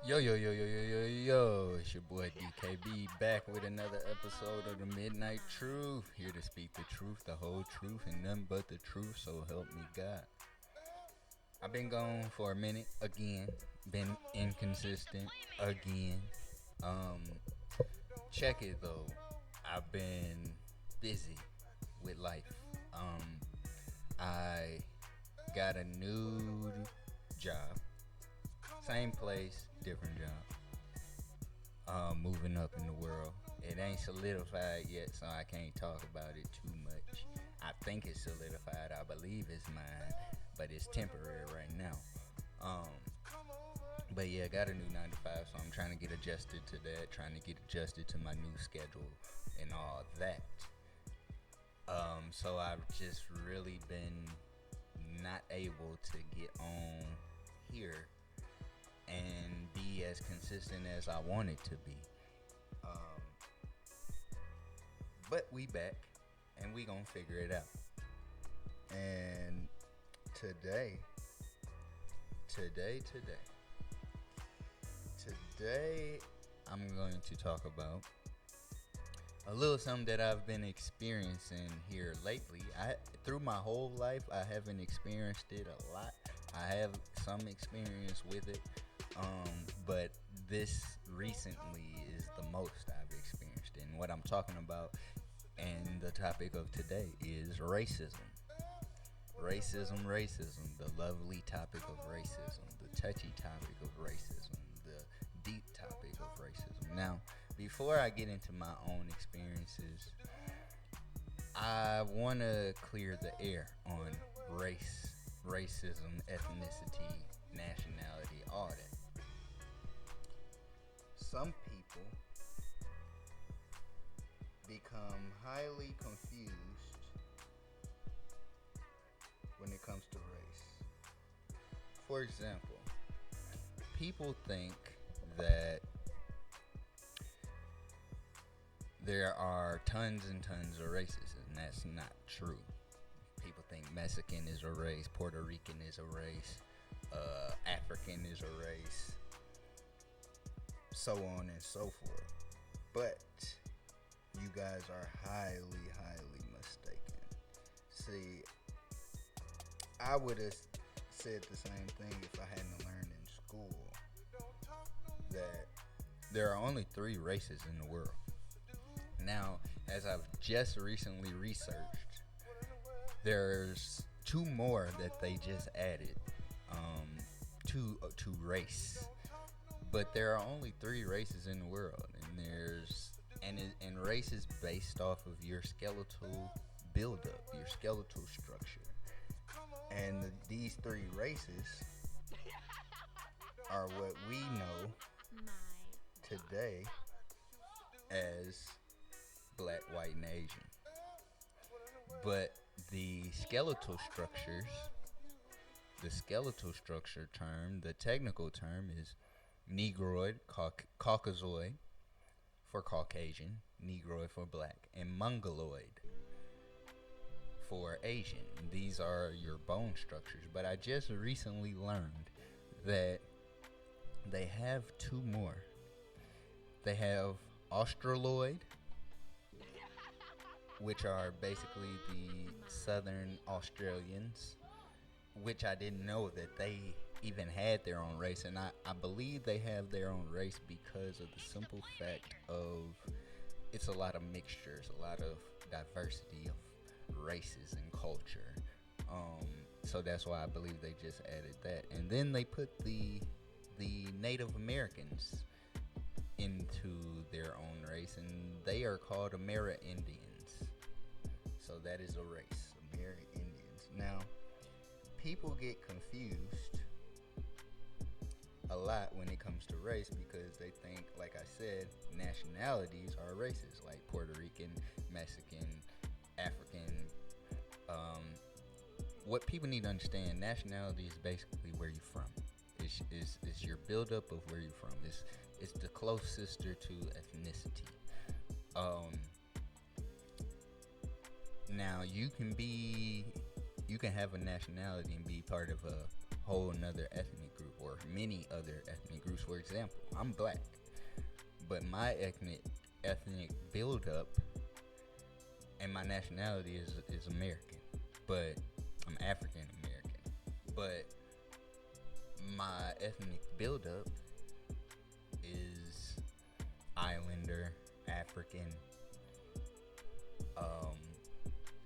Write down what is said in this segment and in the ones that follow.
Yo, yo, yo, yo, yo, yo, yo, it's your boy DKB back with another episode of the Midnight Truth. Here to speak the truth, the whole truth, and none but the truth, so help me God. I've been gone for a minute again, been inconsistent again. Um, Check it though, I've been busy with life. I got a new job, same place, different job. Moving up in the world. It ain't solidified yet, so I can't talk about it too much. I think it's solidified. I believe it's mine, but it's temporary right now. Um, but yeah, got a new 9 to 5, so I'm trying to get adjusted to that. Trying to get adjusted to my new schedule and all that. So I've just really been not able to get on here and be as consistent as I wanted to be. Um, but we back and we gonna figure it out. And today, today, today, today, I'm going to talk about a little something that I've been experiencing here lately. Through my whole life, I haven't experienced it a lot. I have some experience with it, but this recently is the most I've experienced. And what I'm talking about, and the topic of today, is racism. Racism, the lovely topic of racism, the touchy topic of racism, the deep topic of racism. Now, before I get into my own experiences, I want to clear the air on racism, ethnicity, nationality, all that. Some people become highly confused when it comes to race. For example, people think that there are tons and tons of races, and that's not true. People think Mexican is a race, Puerto Rican is a race, African is a race, so on and so forth. But you guys are highly, highly mistaken. See, I would have said the same thing if I hadn't learned in school that there are only 3 races in the world. Now, as I've just recently researched, there's 2 more that they just added to race, but there are only 3 races in the world, and race is based off of your skeletal buildup, your skeletal structure, and these 3 races are what we know today as black, white, and Asian. But the skeletal structure term, the technical term is Negroid, Caucasoid for Caucasian, Negroid for black, and Mongoloid for Asian. These are your bone structures. But I just recently learned that they have 2 more. They have Australoid, which are basically the Southern Australians, which I didn't know that they even had their own race. And I believe they have their own race because of the simple fact of it's a lot of mixtures, a lot of diversity of races and culture. So that's why I believe they just added that. And then they put the Native Americans into their own race, and they are called Amerindians. So that is a race, Amerindians. Now, people get confused a lot when it comes to race because they think, like I said, nationalities are races, like Puerto Rican, Mexican, African. What people need to understand, nationality is basically where you're from. It's your buildup of where you're from. It's the close sister to ethnicity. Now you can have a nationality and be part of a whole another ethnic group or many other ethnic groups. For example, I'm black, but my ethnic buildup and my nationality is American, but I'm African American. But my ethnic buildup is Islander, African,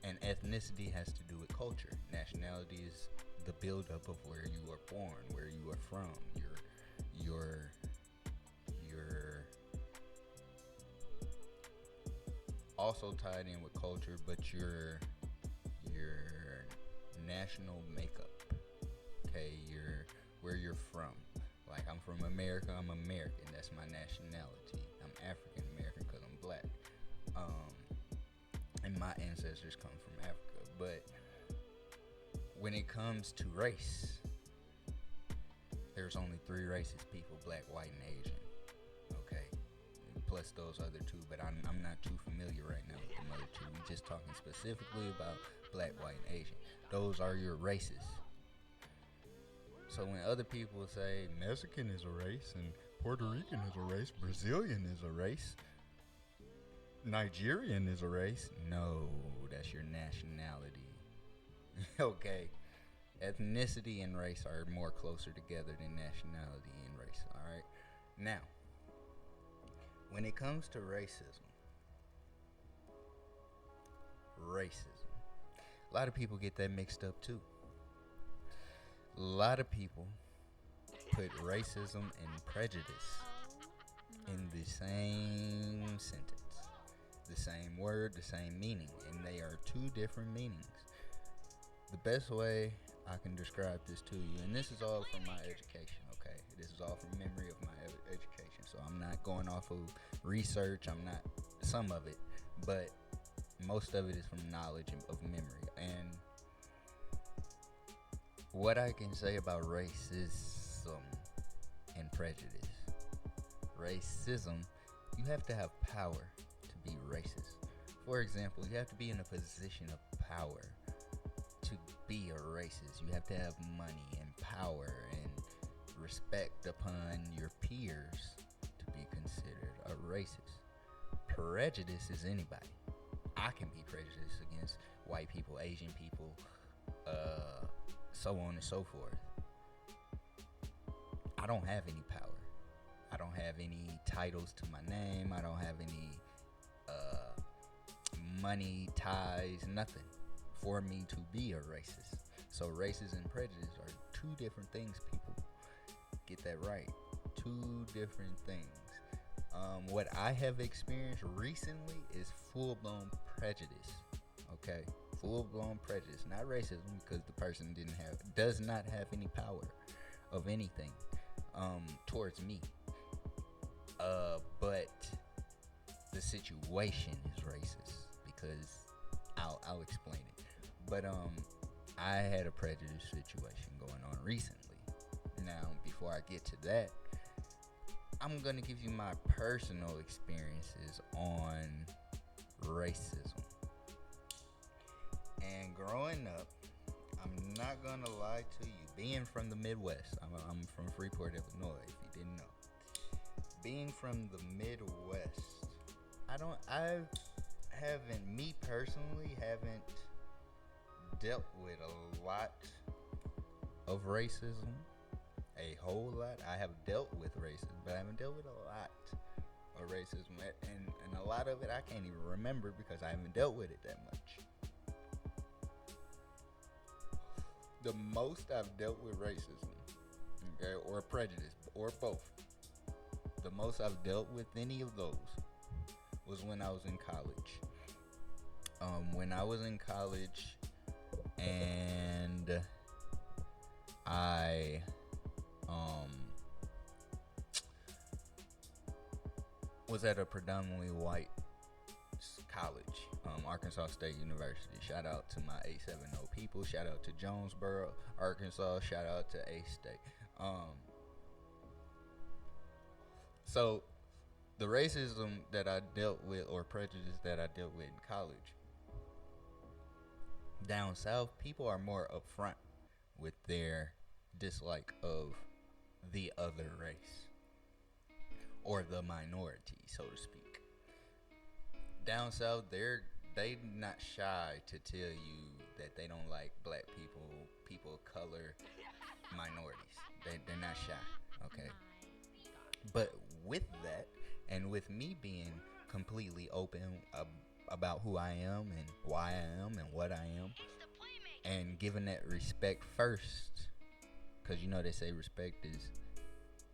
and ethnicity has to do with culture. Nationality is the buildup of where you are born, where you are from, your also tied in with culture, but your national makeup. Okay, where you're from. Like, I'm from America, I'm American. That's my nationality. I'm African American because I'm black. And my ancestors come from Africa. But when it comes to race, there's only 3 races: people, black, white, and Asian. Okay, plus those other 2, but I'm not too familiar right now with the other 2. We're just talking specifically about black, white, and Asian. Those are your races. So when other people say Mexican is a race and Puerto Rican is a race, Brazilian is a race, Nigerian is a race, no, that's your nationality. Okay, ethnicity and race are more closer together than nationality and race. All right, now when it comes to racism, a lot of people get that mixed up too. A lot of people put racism and prejudice in the same sentence, the same word, the same meaning, and they are 2 different meanings. The best way I can describe this to you, and this is all from my education, okay? This is all from memory of my education, so I'm not going off of research, some of it, but most of it is from knowledge of memory. And what I can say about racism and prejudice. Racism, you have to have power to be racist. For example, you have to be in a position of power to be a racist. You have to have money and power and respect upon your peers to be considered a racist. Prejudice is anybody. I can be prejudiced against white people, Asian people, so on and so forth. I don't have any power. I don't have any titles to my name. I don't have any money, ties, nothing for me to be a racist. So racism and prejudice are 2 different things, people. Get that right. 2 different things. What I have experienced recently is full-blown prejudice. Okay? Full-blown prejudice, not racism, because the person does not have any power of anything towards me. But the situation is racist because I'll explain it. But I had a prejudice situation going on recently. Now, before I get to that, I'm gonna give you my personal experiences on racism. And growing up, I'm not gonna lie to you, being from the Midwest, I'm from Freeport, Illinois, if you didn't know. Being from the Midwest, me personally, haven't dealt with a lot of racism. A whole lot. I have dealt with racism, but I haven't dealt with a lot of racism. And a lot of it I can't even remember because I haven't dealt with it that much. The most I've dealt with racism, okay, or prejudice, or both. The most I've dealt with any of those was when I was in college. When I was in college, and I was at a predominantly white college, Arkansas State University. Shout out to my 870 people. Shout out to Jonesboro, Arkansas. Shout out to A-State. So the racism that I dealt with, or prejudice that I dealt with in college, down south, people are more upfront with their dislike of the other race or the minority, so to speak. Down south, they not shy to tell you that they don't like black people, people of color, minorities. They're not shy, okay? But with that, and with me being completely open about who I am and why I am and what I am, and giving that respect first, because you know they say respect is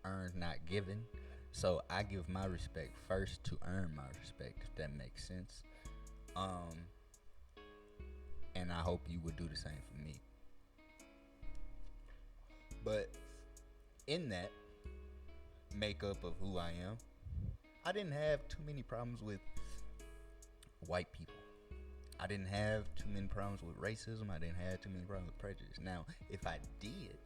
earned, not given. So I give my respect first to earn my respect, if that makes sense. Um, and I hope you would do the same for me. But in that makeup of who I am, I didn't have too many problems with white people. I didn't have too many problems with racism. I didn't have too many problems with prejudice. Now, if I did,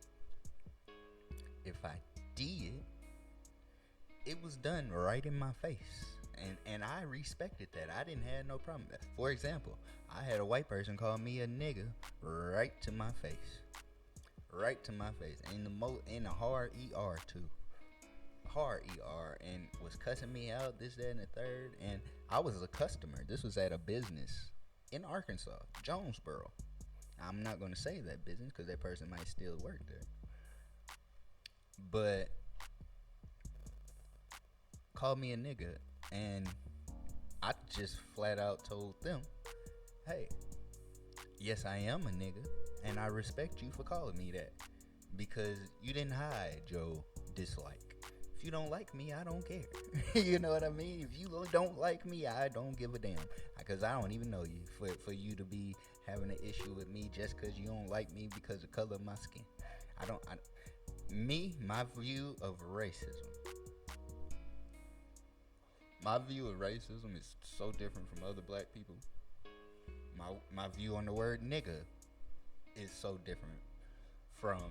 it was done right in my face. And I respected that. I didn't have no problem. For example, I had a white person call me a nigga right to my face. Right to my face. In a hard ER too. Hard ER, and was cussing me out, this, that, and the third. And I was a customer. This was at a business in Arkansas, Jonesboro. I'm not going to say that business because that person might still work there. But called me a nigga, and I just flat out told them, hey, yes, I am a nigga, and I respect you for calling me that because you didn't hide your dislike. If you don't like me, I don't care. You know what I mean? If you don't like me, I don't give a damn. Because I don't even know you. For you to be having an issue with me just because you don't like me because of the color of my skin. My view of racism. My view of racism is so different from other black people. My view on the word nigga is so different from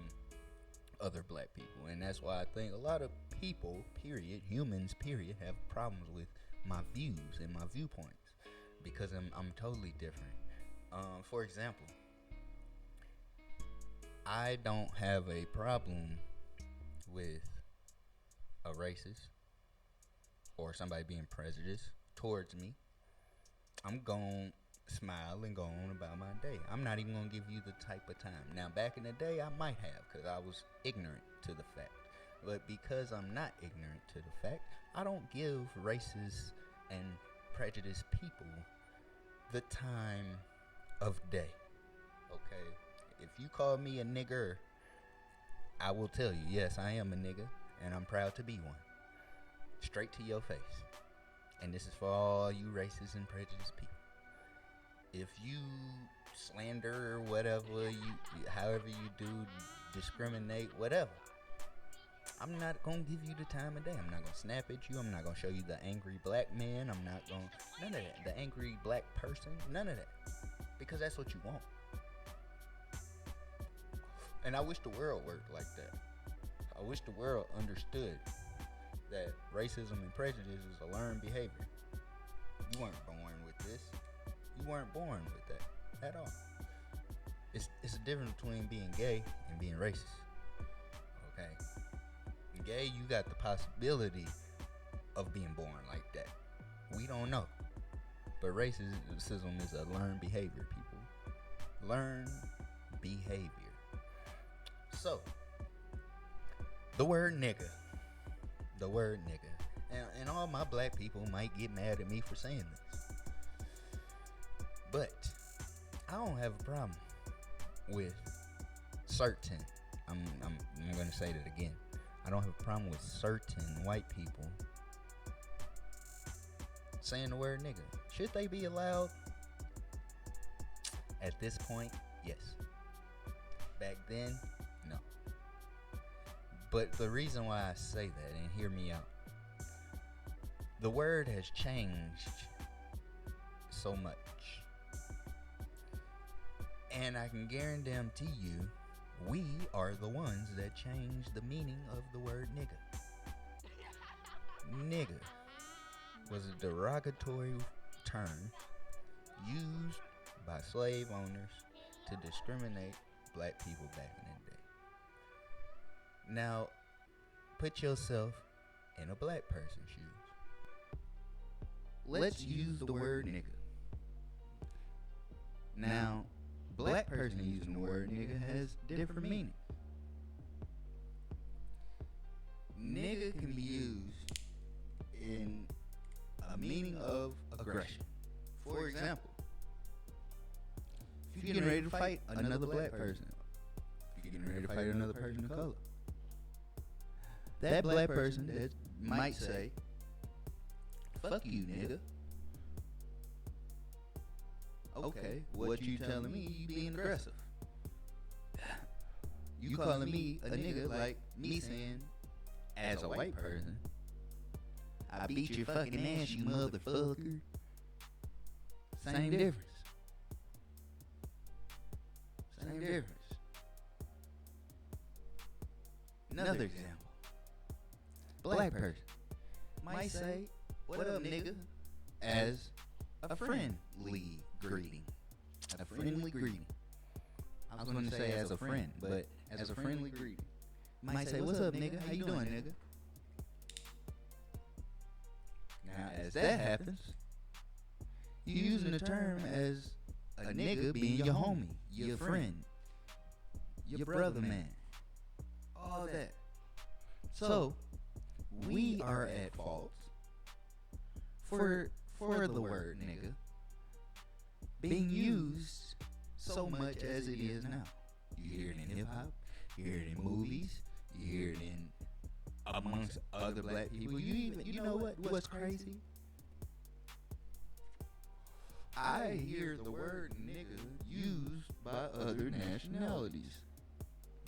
other black people, and that's why I think a lot of people, period, humans, period, have problems with my views and my viewpoints because I'm totally different. For example, I don't have a problem with a racist or somebody being prejudiced towards me. I'm gon' smile and go on about my day. I'm not even gonna give you the type of time. Now, back in the day, I might have, because I was ignorant to the fact. But because I'm not ignorant to the fact, I don't give racist and prejudiced people the time of day. Okay? If you call me a nigger, I will tell you, yes, I am a nigger, and I'm proud to be one. Straight to your face. And this is for all you racist and prejudiced people. If you slander or whatever, however you do, discriminate, whatever, I'm not gonna give you the time of day. I'm not gonna snap at you. I'm not gonna show you the angry black man. I'm not gonna, none of that. The angry black person, none of that. Because that's what you want. And I wish the world worked like that. I wish the world understood that racism and prejudice is a learned behavior. You weren't born with this. You weren't born with that at all. It's a difference between being gay and being racist. Okay? Gay, you got the possibility of being born like that. We don't know. But racism is a learned behavior, people. Learned behavior. So, the word nigga. The word nigga. And all my black people might get mad at me for saying this. But I don't have a problem with certain. I'm gonna say that again. I don't have a problem with certain white people saying the word nigga. Should they be allowed? At this point, yes. Back then, no. But the reason why I say that, and hear me out, the word has changed so much. And I can guarantee you, we are the ones that changed the meaning of the word nigga. Nigga was a derogatory term used by slave owners to discriminate black people back in the day. Now, put yourself in a black person's shoes. Let's use the word nigga. Now, black person using the word nigga has different meanings. Nigga can be used in a meaning of aggression. For example, if you're getting ready to fight another black person, if you're getting ready to fight another person of color, that black person that might say, "Fuck you, nigga." Okay, what you telling me? You being aggressive. You calling me a nigga like me saying, as a white person, "I beat your fucking ass, you motherfucker." Same difference. Same difference. Another example. Black person might say, "What up, nigga?" as a friendly greeting. A friendly greeting. I was going to say as a friend, but as a friendly greeting. Might say, "What's up, nigga? How you doing, nigga?" Now, as that happens, you're using the term as a nigga being your homie, your friend, your brother man, all that. So, we are at fault for the word nigga being used so much as it is now. You hear it in hip hop, you hear it in movies, you hear it in amongst other black people. You know what's crazy? I hear the word nigga used by other nationalities,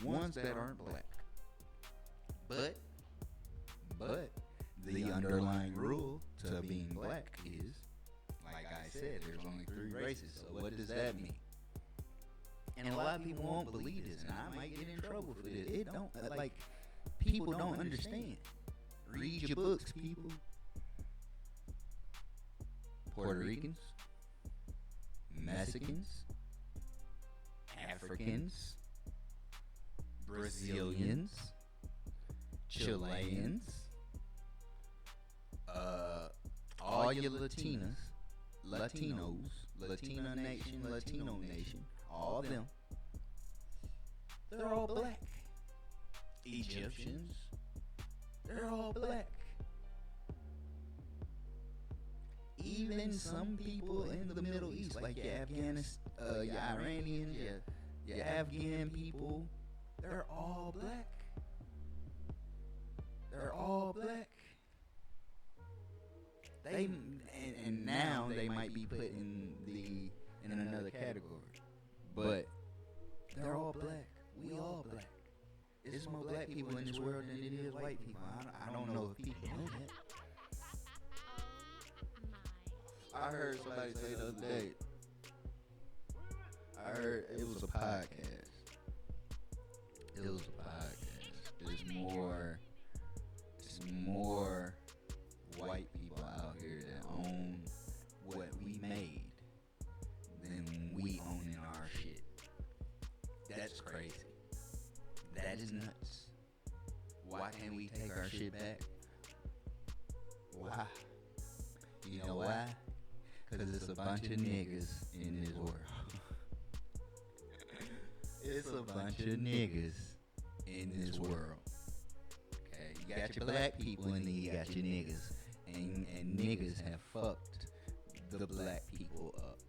ones that aren't black. But the underlying rule to being black is, like I said, there's only 3 races. So what does that mean? And a lot of people won't believe this, and I might get in trouble for this. It don't, like, people don't understand. Read your books, people. Puerto Ricans, Mexicans, Africans, Brazilians, Chileans, all your Latinos, Latina nation, Latino nation, all of them, they're all black. Egyptians, they're all black. Even some people in the Middle East, like your your Iranians, your Afghan people, they're all black. They're all black. And now they might be put in another category, but they're all black. We all black. There's more black people in this world than it is white people. I don't know if people know that. I heard somebody say the other day. I heard it was a podcast. It's more white people out here that own what we made than we owning our shit. That's crazy. That is nuts. Why can't we take our shit back? Why? You know why? Because it's a bunch of niggas in this world. It's a bunch of niggas in this world. Okay, you got your black people and then you got your niggas. And niggas have fucked the black people up.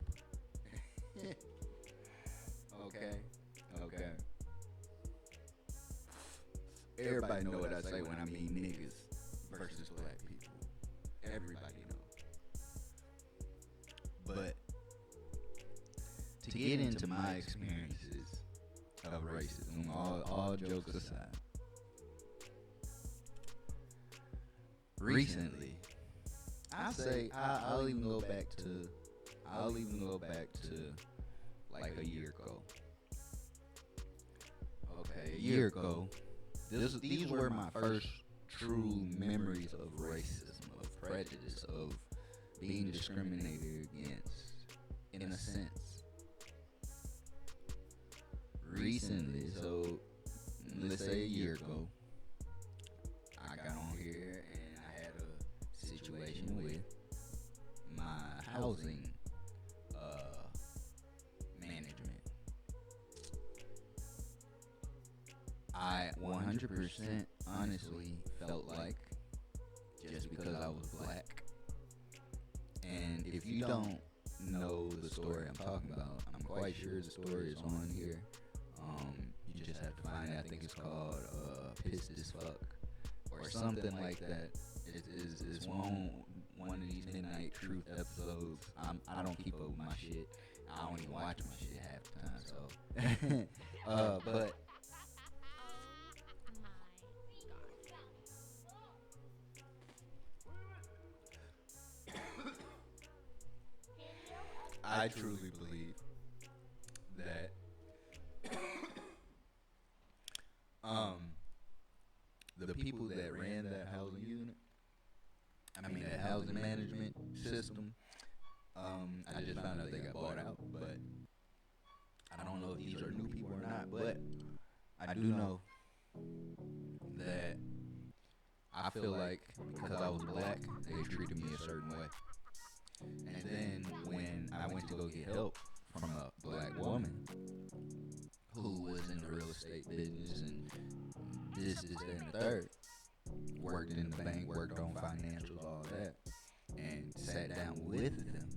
Okay. Everybody know what I say when I mean niggas versus black people. Everybody know. But to get into my experiences of racism, all jokes aside, recently, I'll even go back to like a year ago. Okay, a year ago, these were my first true memories of racism, of prejudice, of being discriminated against, in a sense. Recently, so let's say a year ago, housing uh, management. I 100% honestly felt like just because I was black, and if you don't know the story I'm talking about, I'm quite sure the story is on here. You just have to find it. I think it's called Pissed as Fuck or something like that. It's one of these Midnight Truth episodes. I don't keep up with my shit. I don't even watch my shit half the time. So, but I truly believe that um the people that ran that housing unit, that housing management system, I just found out they got bought out, but I don't know if these are new people or not, but I do know that I feel like because I was black, they treated me a certain way. And then when I went to go get help from a black woman who was in the real estate business and this, that, and the third, worked in the bank, worked on financials, all that, and sat down with them,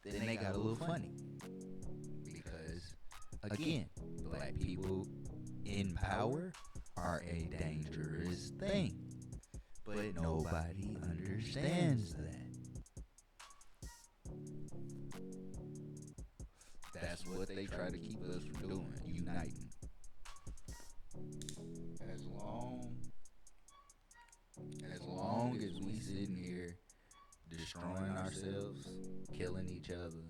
then they got a little funny. Because, again, black people in power are a dangerous thing. But nobody understands that. That's what they try to keep us from doing, uniting. As long as we sitting here destroying ourselves, killing each other,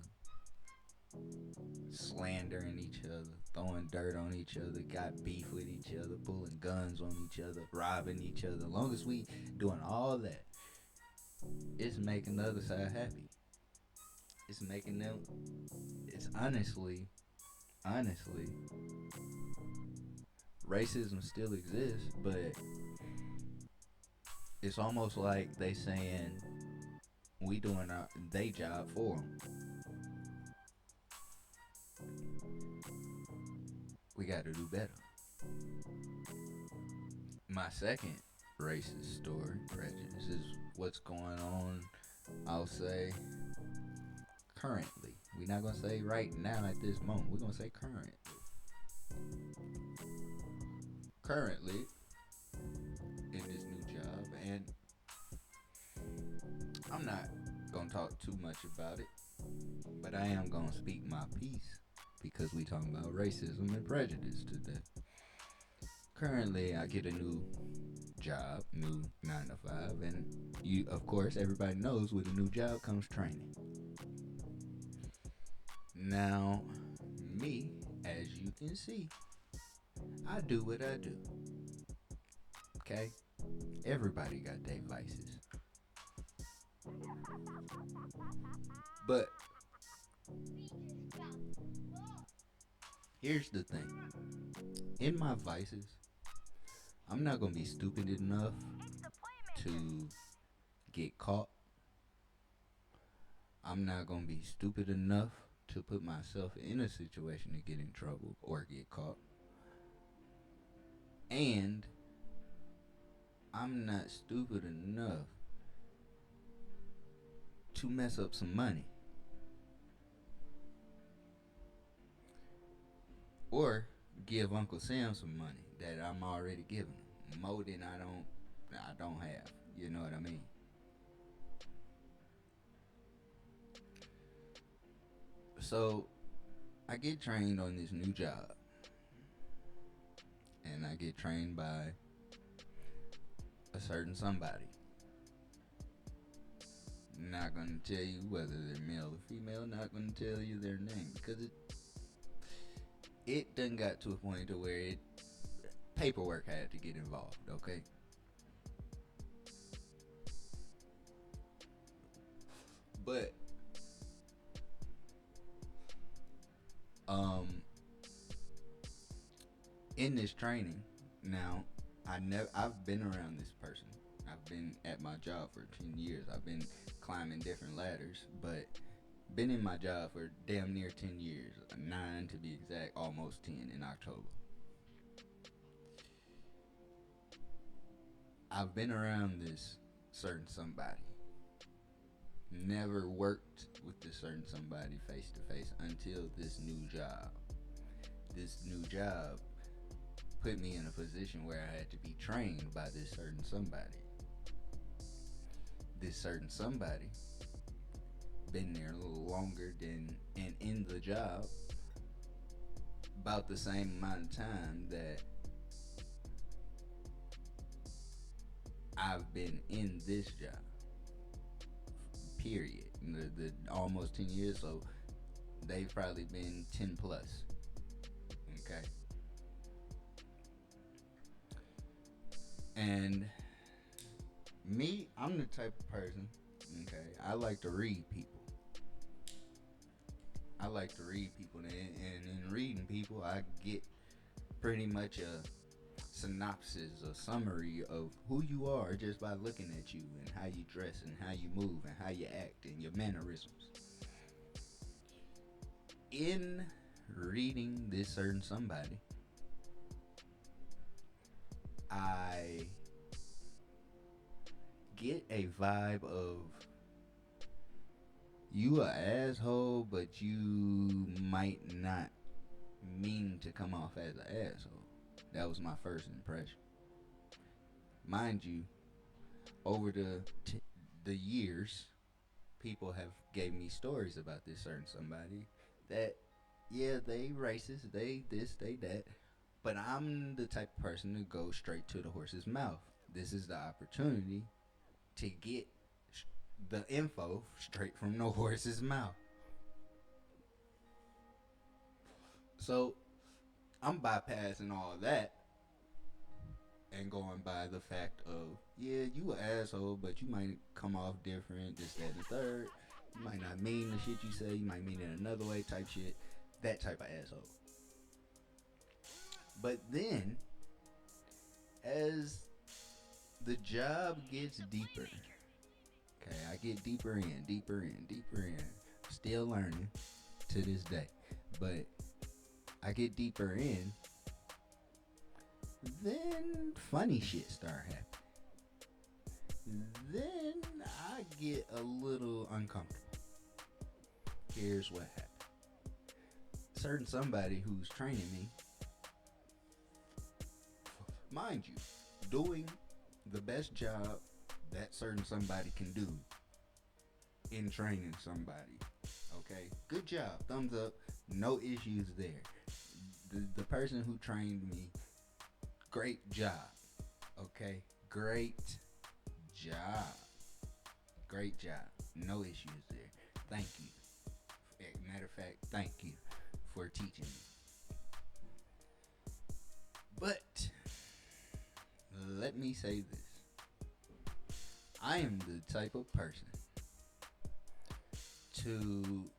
slandering each other, throwing dirt on each other, got beef with each other, pulling guns on each other, robbing each other, as long as we doing all that, it's making the other side happy. It's making them, it's honestly, racism still exists, but it's almost like they saying we doing our they job for them. We got to do better. My second racist story, prejudice, is what's going on, I'll say, currently. We're not going to say right now at this moment. We're going to say currently. Currently, in this new job, and I'm not going to talk too much about it, but I am going to speak my piece because we talking about racism and prejudice today. Currently, I get a new job, new 9 to 5, and you, of course, everybody knows with a new job comes training. Now, me, as you can see, I do what I do. Okay? Everybody got their vices. But here's the thing. In my vices, I'm not going to be stupid enough to get caught. I'm not going to be stupid enough to put myself in a situation to get in trouble or get caught. And I'm not stupid enough to mess up some money. Or give Uncle Sam some money that I'm already giving him. More than I don't have. You know what I mean? So I get trained on this new job. And I get trained by a certain somebody. Not gonna tell you whether they're male or female, not gonna tell you their name because it done got to a point to where paperwork had to get involved, okay? But in this training, now I've been around this person. I've been at my job for 10 years. I've been climbing different ladders, but been in my job for damn near 10 years, 9 to be exact, almost 10 in October. I've been around this certain somebody. Never worked with this certain somebody face to face until this new job. This new job put me in a position where I had to be trained by this certain somebody. This certain somebody been there a little longer than and in the job about the same amount of time that I've been in this job. Period. The almost 10 years, so they've probably been 10 plus. Okay. And me, I'm the type of person, okay, I like to read people. I like to read people, and in reading people, I get pretty much a synopsis, a summary of who you are just by looking at you and how you dress and how you move and how you act and your mannerisms. In reading this certain somebody, I get a vibe of you a asshole, but you might not mean to come off as an asshole. That was my first impression. Mind you, over the years, people have gave me stories about this certain somebody that, yeah, they racist, they this, they that, but I'm the type of person to go straight to the horse's mouth. This is the opportunity to get the info straight from the horse's mouth. So I'm bypassing all that and going by the fact of, yeah, you an asshole, but you might come off different, this, that, and the third. You might not mean the shit you say, you might mean it another way type shit. That type of asshole. But then, as the job gets deeper, okay, I get deeper in, still learning to this day, but I get deeper in, then funny shit start happening. Then I get a little uncomfortable. Here's what happened. Certain somebody who's training me, mind you, doing the best job that certain somebody can do in training somebody. Okay, good job, thumbs up, no issues there. The person who trained me, great job. Okay, great job. Great job. No issues there. Thank you. Matter of fact, thank you for teaching me. But let me say this. I am the type of person to,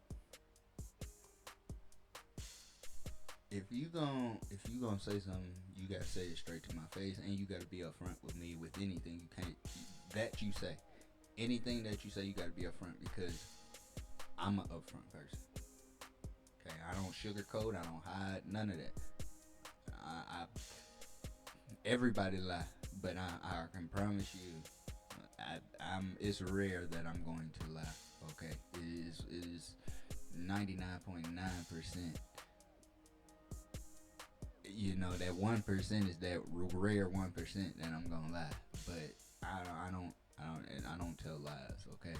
if you gonna say something, you gotta say it straight to my face, and you gotta be upfront with me with anything you can't that you say. Anything that you say, you gotta be upfront, because I'm an upfront person. Okay, I don't sugarcoat, I don't hide, none of that. I everybody lie, but I can promise you, it's rare that I'm going to lie. Okay, it is 99.9%. You know, that 1% is that rare 1% that I'm gonna lie, but I don't tell lies. Okay,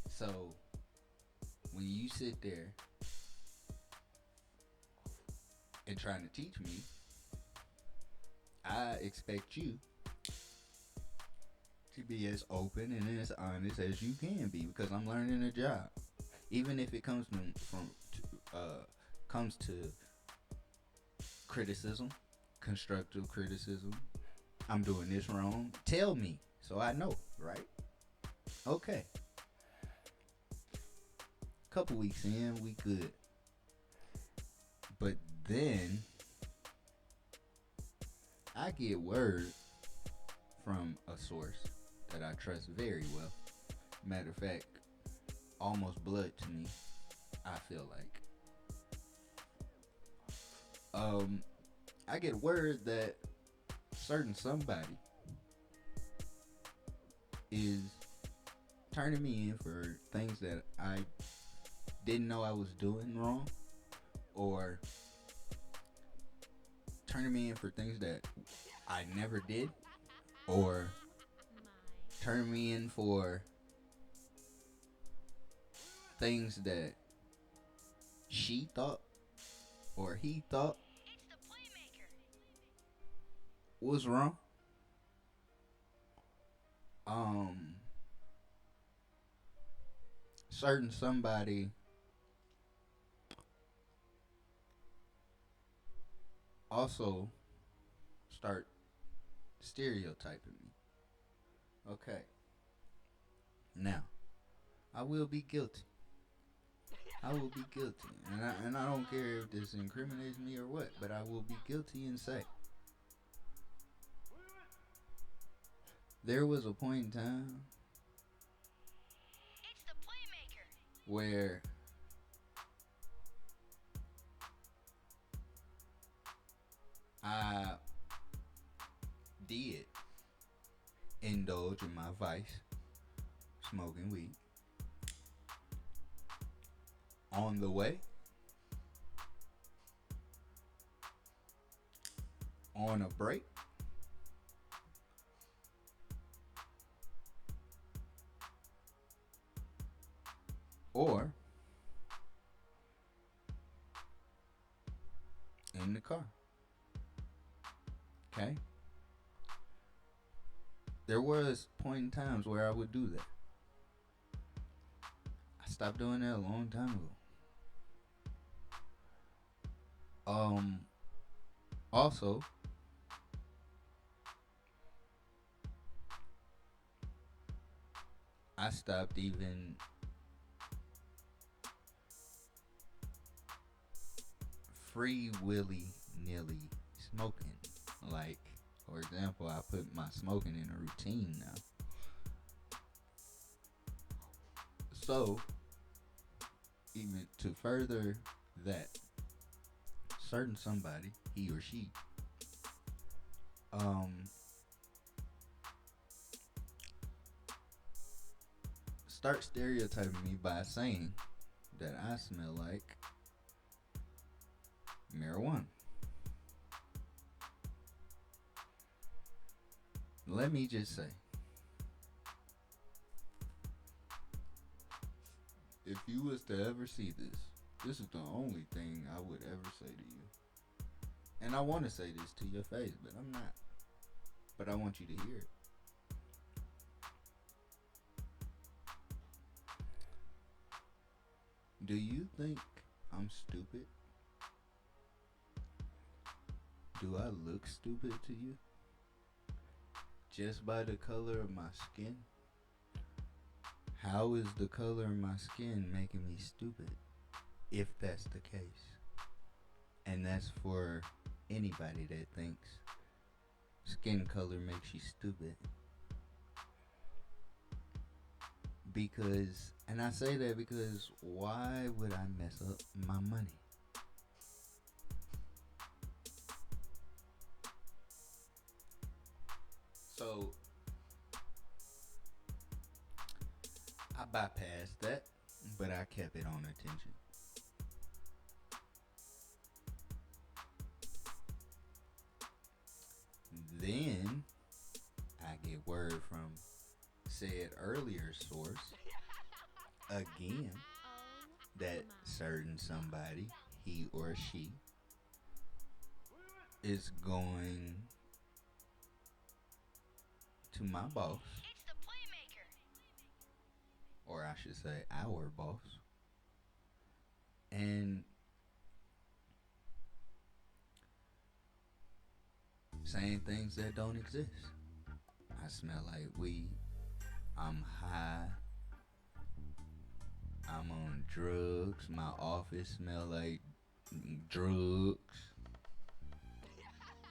so when you sit there and trying to teach me, I expect you to be as open and as honest as you can be, because I'm learning a job. Even if it comes comes to criticism, constructive criticism, I'm doing this wrong, tell me so I know, right? Okay. Couple weeks in, we good. But then I get word from a source that I trust very well Matter of fact, almost blood to me. I feel like. I get word that certain somebody is turning me in for things that I didn't know I was doing wrong, or turning me in for things that I never did, or turning me in for things that she thought or he thought was wrong. Um, Certain somebody also start stereotyping me. Okay, now I will be guilty. I will be guilty, and I don't care if this incriminates me or what, but I will be guilty and say there was a point in time where I did indulge in my vice, smoking weed, on the way, on a break, or in the car. Okay? There was point in times where I would do that. I stopped doing that a long time ago. Also, I stopped even free willy nilly smoking. Like, for example, I put my smoking in a routine now. So, even to further that, certain somebody, he or she, um, start stereotyping me by saying that I smell like marijuana. Let me just say, if you was to ever see this, this is the only thing I would ever say to you. And I want to say this to your face, but I'm not. But I want you to hear it. Do you think I'm stupid? Do I look stupid to you? Just by the color of my skin? How is the color of my skin making me stupid? If that's the case. And that's for anybody that thinks skin color makes you stupid. Because, and I say that because why would I mess up my money? So, I bypassed that, but I kept it on attention. Then, I get word from said earlier source again that certain somebody, he or she, is going to my boss, or I should say our boss, and saying things that don't exist. I smell like weed. I'm high. I'm on drugs. My office smell like drugs.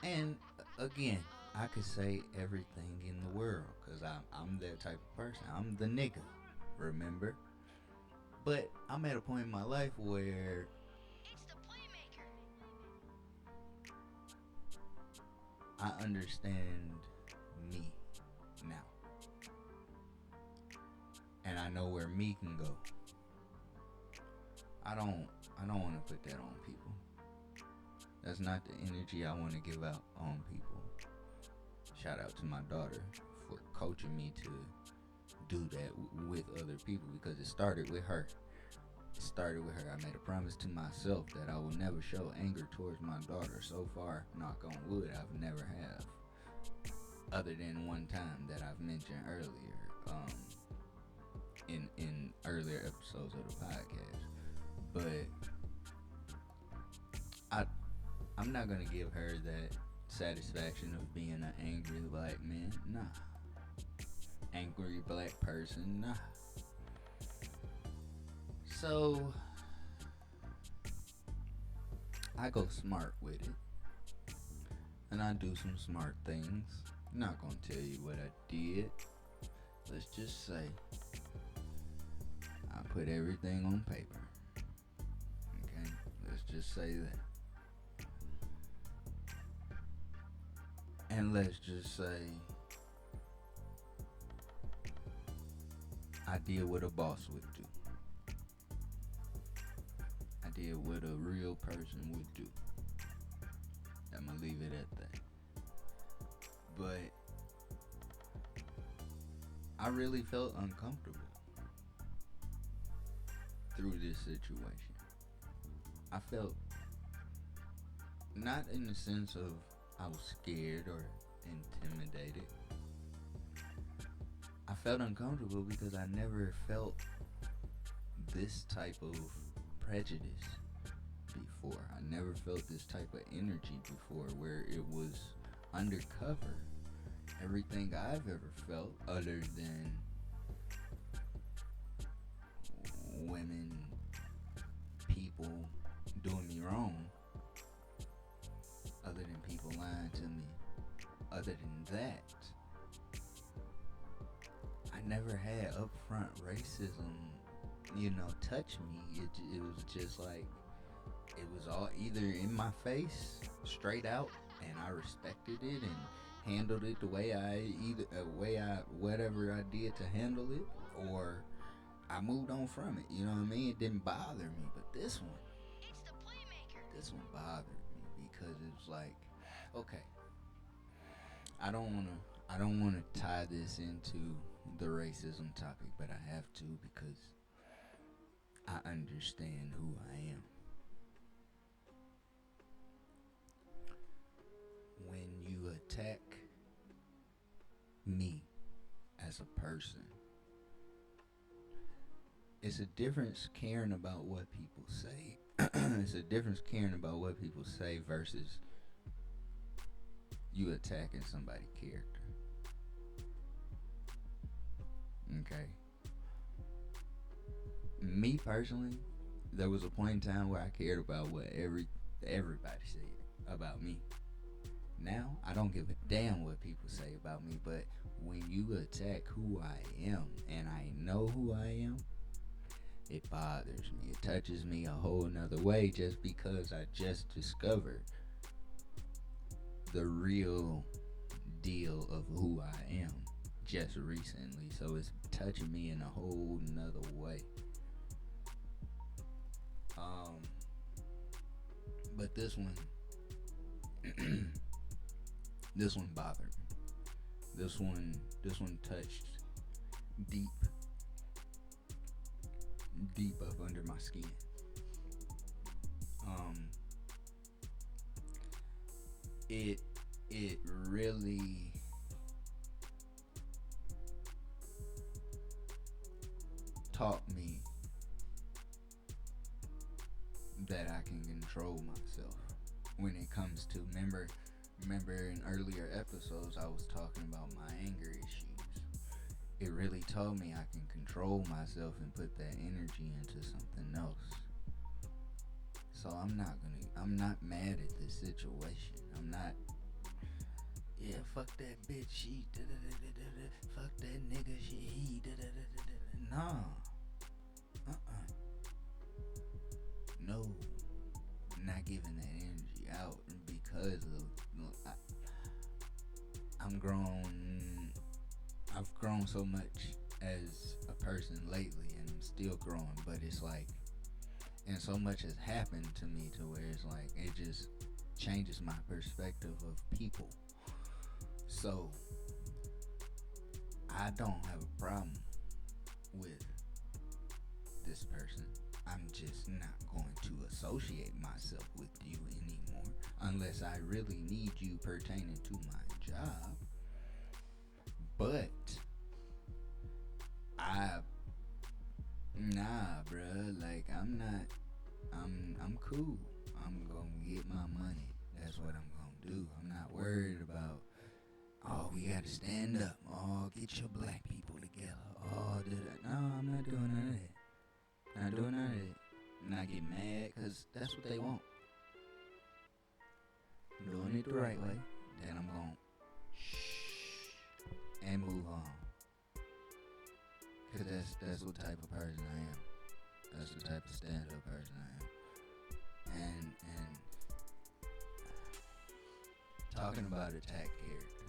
And again, I could say everything in the world because I'm that type of person. I'm the nigga. remember. But I'm at a point in my life where I understand me now. And I know where me can go. I don't want to put that on people. That's not the energy I want to give out on people. Shout out to my daughter for coaching me to do that with other people, because it started with her. It started with her. I made a promise to myself that I will never show anger towards my daughter. So far, knock on wood, I've never have. Other than one time that I've mentioned earlier, in earlier episodes of the podcast. But I'm not gonna give her that satisfaction of being an angry black man. Nah. Angry black person. Nah. So I go smart with it. And I do some smart things. I'm not gonna tell you what I did. Let's just say I put everything on paper. Okay? Let's just say that. And let's just say I did what a boss would do. I did what a real person would do. I'm gonna leave it at that. But I really felt uncomfortable through this situation. I felt not in the sense of I was scared or intimidated. I felt uncomfortable because I never felt this type of prejudice before. I never felt this type of energy before, where it was undercover. Everything I've ever felt, other than women, people doing me wrong, other than people lying to me, other than that, I never had upfront racism, touch me. It was just like, it was all either in my face, straight out, and I respected it and handled it the way whatever I did to handle it, or I moved on from it. You know what I mean? It didn't bother me, but this one bothered me, because it was like, okay, I don't wanna tie this into the racism topic, but I have to, because I understand who I am. When you attack me as a person, it's a difference caring about what people say. It's a difference caring about what people say versus you attacking somebody's character. Okay. Me personally, there was a point in time where I cared about what everybody said about me. Now, I don't give a damn what people say about me, but when you attack who I am, and I know who I am, it bothers me. It touches me a whole nother way, just because I just discovered the real deal of who I am just recently. So it's touching me in a whole nother way. But this one this one bothered me. This one touched deep up under my skin. It really taught me that I can control myself when it comes to, remember in earlier episodes I was talking about my anger issues. It really taught me I can control myself and put that energy into something else. So I'm not mad at this situation. I'm not, fuck that bitch, she, fuck that nigga, shit, he, nah, no, not giving that energy out because of I'm grown. I've grown so much as a person lately, and I'm still growing. But it's like, and so much has happened to me to where it's like it just changes my perspective of people. So I don't have a problem with this person. I'm just not going to associate myself with you anymore unless I really need you pertaining to my job. But bruh, like I'm cool. I'm gonna get my money. That's what I'm gonna do. I'm not worried about, oh, we gotta stand up. Oh, get your black people together. Oh, no, I'm not doing none of that. Not doing none of that. Not get mad, cause that's what they want. Doing it the right way, then I'm gonna shh and move on. Cause that's what type of person I am. That's the type of stand-up person I am. And talking about attack character.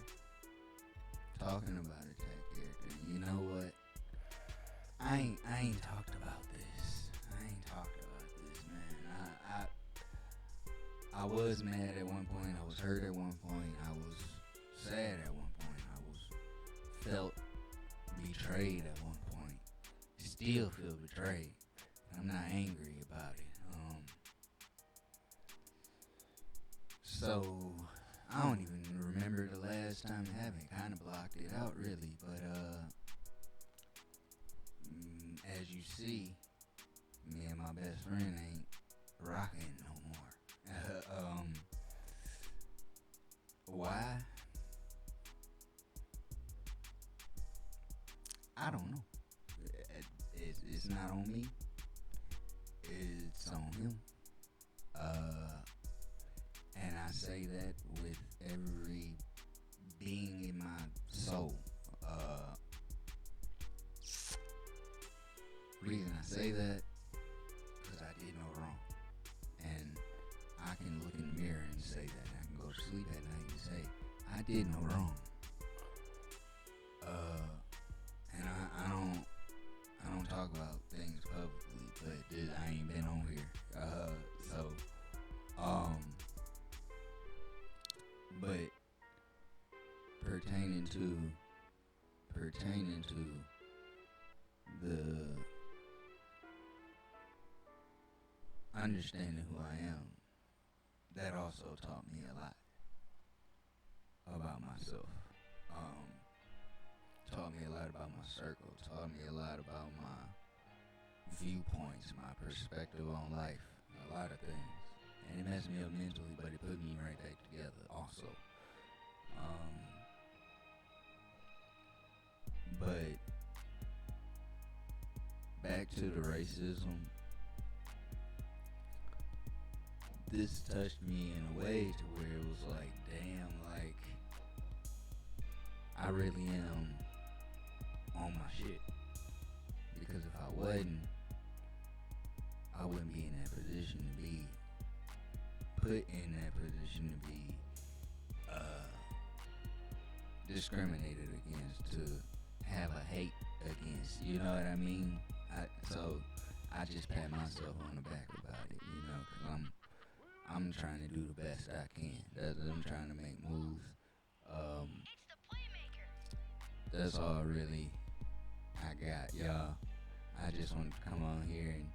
You know what? I ain't talked about this. Man. I was mad at one point. I was hurt at one point. I was sad at one point. I was felt betrayed at one point. Still feel betrayed. I'm not angry about it. So I don't even remember the last time it happened. Kind of blocked it out, really. But as you see, me and my best friend ain't rocking no more. Why? I don't know. It's not on me. It's on him. And I say that with every being in my soul. Reason I say that, because I did no wrong. And I can look in the mirror and say that. I can go to sleep at night and say, I did no wrong. And I don't talk about things publicly, but I ain't been on here. But pertaining to the understanding who I am, that also taught me a lot about myself. Taught me a lot about my circle. Taught me a lot about my viewpoints, my perspective on life, a lot of things. And it messed me up mentally, but it put me right back together also. But back to the racism. This touched me in a way to where it was like, damn, like, I really am on my shit. Because if I wasn't, I wouldn't be in that position to be put in that position to be discriminated against, to have a hate against, you know what I mean? So I just pat myself on the back about it, you know, because I'm trying to do the best I can. I'm trying to make moves. That's all really I got, y'all. I just wanted to come on here and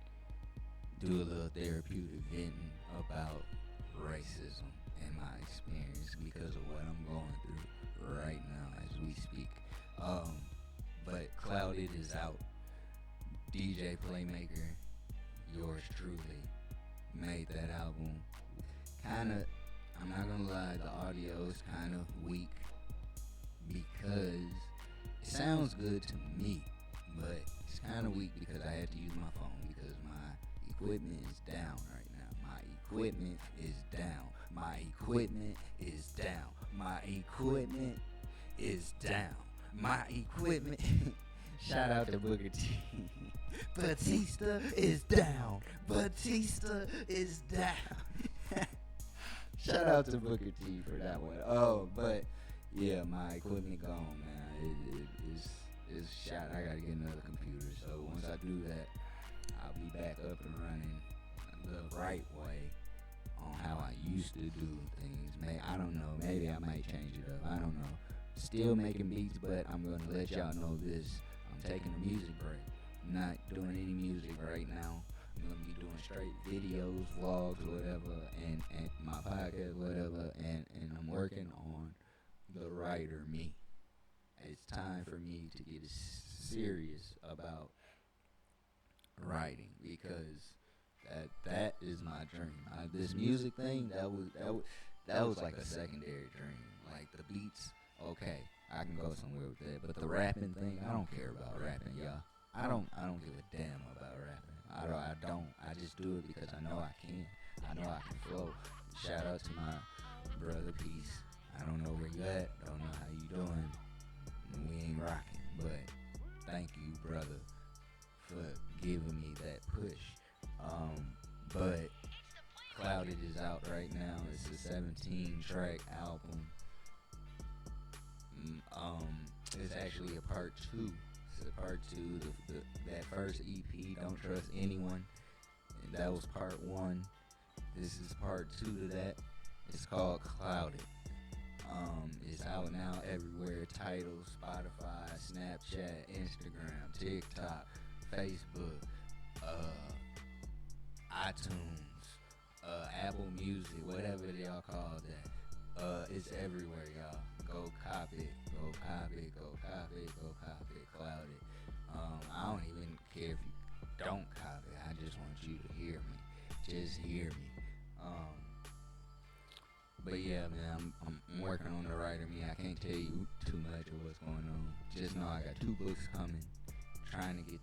do a little therapeutic venting about racism and my experience because of what I'm going through right now as we speak. But Clouded is out. DJ Playmaker, yours truly, made that album. Kinda, I'm not gonna lie, the audio is kind of weak because it sounds good to me, but it's kind of weak because I had to use my phone because my equipment is down right now. My equipment is down. My equipment is down. My equipment is down. My equipment. Shout out to Booker T. Batista is down. Batista is down. Shout out to Booker T for that one. Oh, but yeah, my equipment gone, man. It's shot. I gotta get another computer. So once I do that, I'll be back up and running the right way on how I used to do things. I don't know. Maybe I might change it up. I don't know. Still making beats, but I'm gonna let y'all know this. I'm taking a music break. I'm not doing any music right now. I'm gonna be doing straight videos, vlogs, whatever, and my podcast, whatever, and I'm working on the writer me. It's time for me to get serious about writing because that is my dream. This music thing that was like a secondary dream. Like the beats, okay, I can go somewhere with that. But the rapping thing, I don't care about rapping, y'all. I don't give a damn about rapping. I don't. I just do it because I know I can. I know I can flow. Shout out to my brother Peace. I don't know where you at. Don't know how you doing. We ain't rocking, but thank you, brother, for giving me that push. But Clouded is out right now. It's a 17-track album. It's actually a part 2. It's a part 2. That first EP, Don't Trust Anyone, and that was part 1. This is part 2 to that. It's called Clouded. It's out now everywhere. Tidal, Spotify, Snapchat, Instagram, TikTok, Facebook, iTunes, Apple Music, whatever y'all call that. It's everywhere, y'all. Go copy it. Go copy it. Go copy it. Go copy it. Clouded. I don't even care if you don't copy it. I just want you to hear me. Just hear me. But yeah, man, I'm working on the writer me. I can't tell you too much of what's going on. Just know I got 2 books coming. Trying to get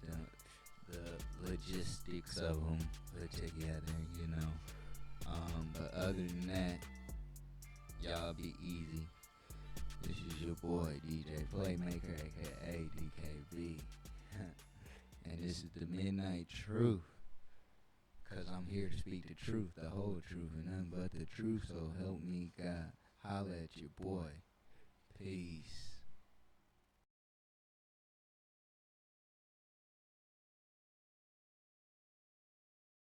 the logistics of them put together, you know. But other than that, y'all be easy. This is your boy DJ Playmaker, aka DKB, and this is the Midnight Truth. Cause I'm here to speak the truth, the whole truth, and nothing but the truth, so help me God. Holla at your boy. Peace.